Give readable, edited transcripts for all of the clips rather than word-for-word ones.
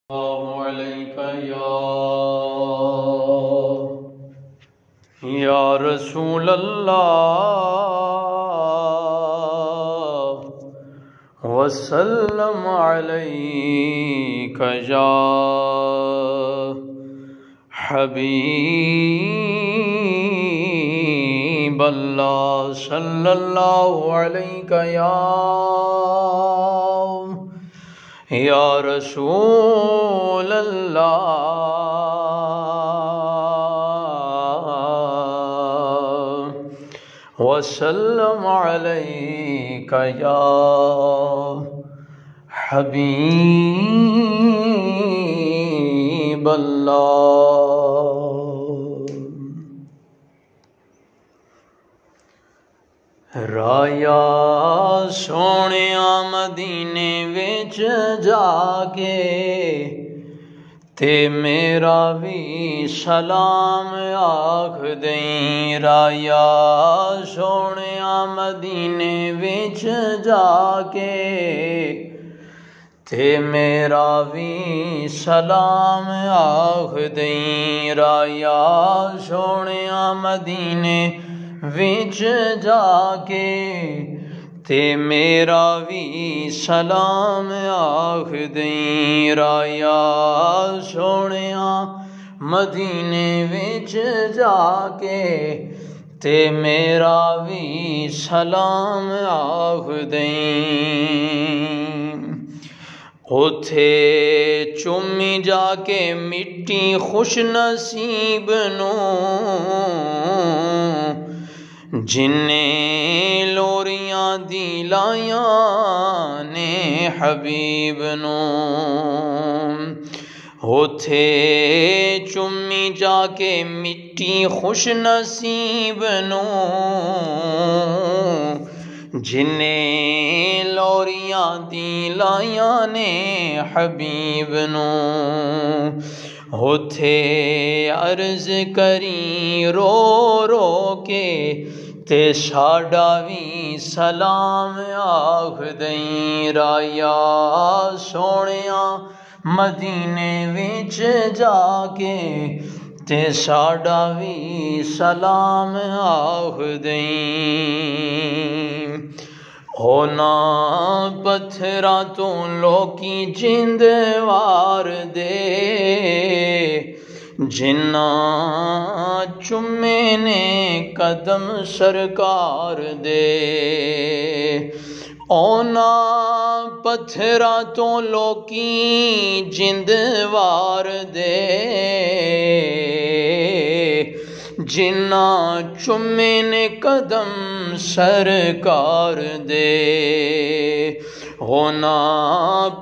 अलैका या रसूल अल्लाह वसल्लम अलैका या हबीब अल्लाह सल्लल्लाहु अलैका या रसूल अल्लाह वसल्लम अलैका या हबीब अल्लाह। राया सोनिया मदीने विच जाके ते मेरा भी सलाम आख दें। राया सोनिया मदीने विच जाके ते मेरा भी सलाम आख दें। राया सोनिया मदीने विच जाके ते मेरा भी सलाम आख दें। राया सोनिया मदीने विच जाके ते मेरा भी सलाम आख दें। उथे चुम्मी जाके मिट्टी खुश नसीब नूं जिन्ने लोरियां दिलायां ने हबीब नूं। उथे चुम्मी जाके मिट्टी खुश नसीब नूं जिन्ने लोरियां दिलायां ने हबीब नूं। उथे अर्ज करी रो रो के ते साडा भी सलाम आख दें। राया सोनिया मदीने विच जाके ते साडा भी सलाम आख दें। होना पत्थरां तो लोकी जिंद वार दे जिन्ना चुम्मे ने कदम सरकार दे। ओना पत्थरां तो लोकी जिंद वार दे जिन्ना चुम्मे ने कदम सरकार दे। होना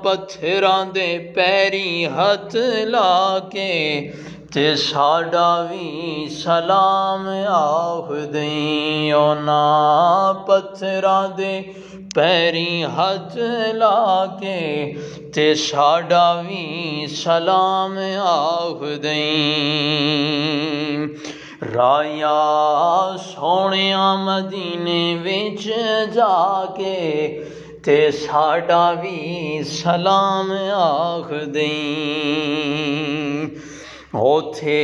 पत्थरां दे पैरी हथ लाके ते साडा भी सलाम आख दें। होना पत्थरां दे पैरी हथ लाके ते साडा भी सलाम आख दें। राया सोनिया मदीने विच जाके ते साडा भी सलाम आख दें। उथे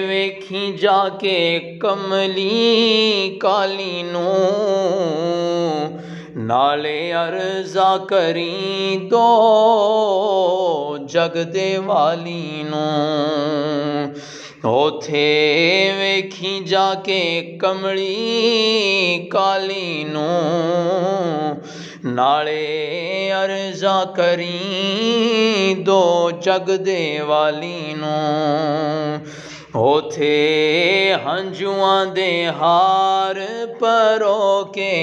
वेखी जाके कमली काली नूं नाले अर्जा करी दो जग दे वाली नूं। उथे वेखी जाके कमली काली नूं नाले अर्जा करी दो जग दे वाली नूं। उथे हंजुआं दे हार परो के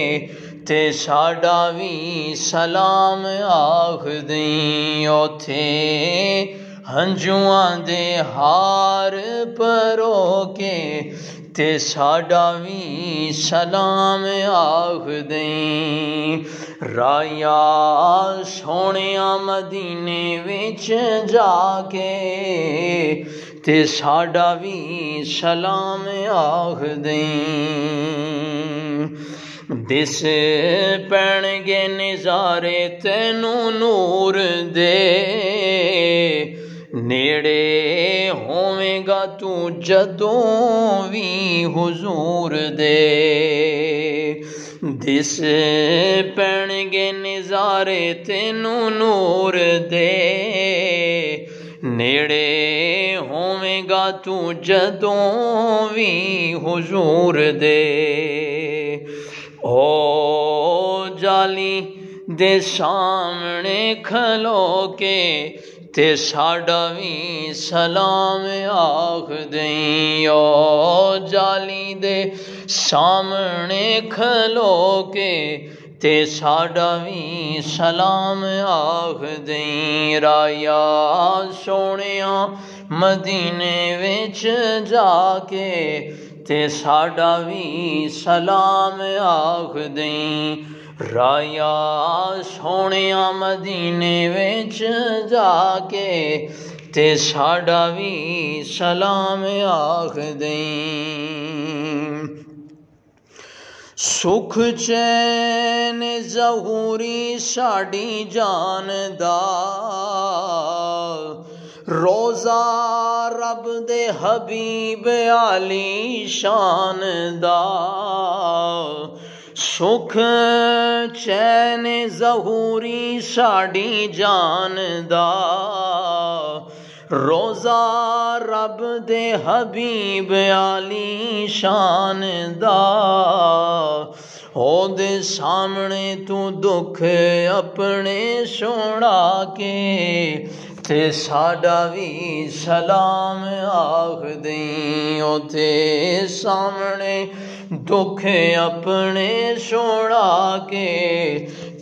ते साडा भी सलाम आख दें। उथे हंजुआं दे हार परो के ते साडा भी सलाम आख दें। राया सोनिया मदीने विच जाके ते साडा भी सलाम आख दें। दिस पैणगे नज़ारे तैनू नूर दे नेड़े होवेगा तू जदों भी हुजूर दे दिस पैणगे नज़ारे तेनू नूर दे नेड़े होवेगा तू जदों भी हुजूर दे ओ जाली दे सामने खलो के ते साडा भी सलाम आख दें ओ जाली दे सामने खलो के ते साडा भी सलाम आख दें राया सोनिया मदीने विच जाके ते साडा भी सलाम आख दें राया सोनिया मदीने विच जाके ते साडा भी सलाम आख दें सुख चैन ज़हूरी साड़ी जान दा रोज़ा रब दे हबीब आली शान दा सुख चैन ज़हूरी साड़ी जान दा रोज़ा रब दे हबीब आली शान दा ओदे सामने तू दुख अपने सुना के ते साडा भी सलाम आख दें ओदे सामने दुख अपने सुना के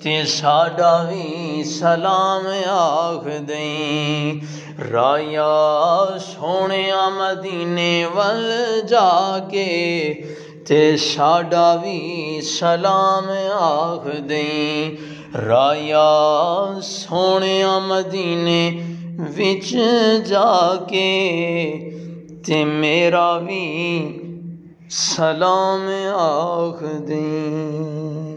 ते साडा भी सलाम आख दें राया सोनिया मदीने वल जाके ते साडा भी सलाम आख दें राया सोनिया मदीने विच जाके ते मेरा भी सलाम आख दें।